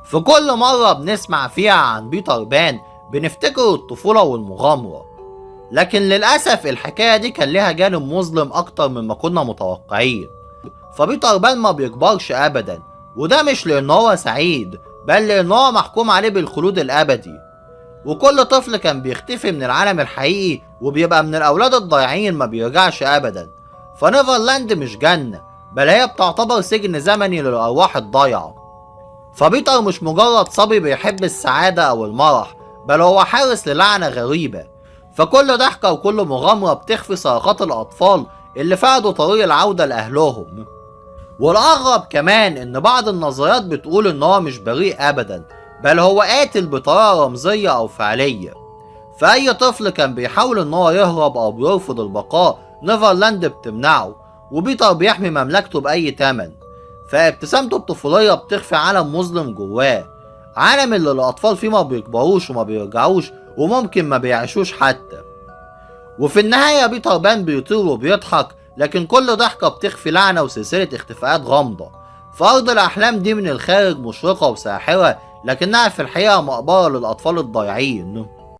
في كل مرة بنسمع فيها عن بيتر بان بنفتكر الطفولة والمغامرة، لكن للأسف الحكاية دي كان ليها جانب مظلم أكتر مما كنا متوقعين. فبيتر بان ما بيكبرش أبدا، وده مش لأن هو سعيد، بل لأن هو محكوم عليه بالخلود الأبدي. وكل طفل كان بيختفي من العالم الحقيقي وبيبقى من الأولاد الضايعين ما بيرجعش أبدا. فنيفرلاند مش جنة، بل هي بتعتبر سجن زمني للأرواح الضايعة. فبيتر مش مجرد صبي بيحب السعادة أو المرح، بل هو حارس للعنة غريبة. فكل ضحكة وكل مغامرة بتخفي صرخات الأطفال اللي فقدوا طريق العودة لأهلهم. والأغرب كمان إن بعض النظريات بتقول إن هو مش بريء أبدا، بل هو قاتل بطريقة رمزية أو فعلية. فأي طفل كان بيحاول إن هو يهرب أو بيرفض البقاء، نيفرلاند بتمنعه، وبيتر بيحمي مملكته بأي تمن. فابتسامته الطفولية بتخفي عالم مظلم جواه، عالم اللي الأطفال فيه ما بيكبروش وما بيرجعوش وممكن ما بيعيشوش حتى. وفي النهاية بيتر بان بيطير وبيضحك، لكن كل ضحكة بتخفي لعنة وسلسلة اختفاءات غامضة. فأرض الأحلام دي من الخارج مشرقة وساحرة، لكنها في الحقيقة مقبرة للأطفال الضايعين.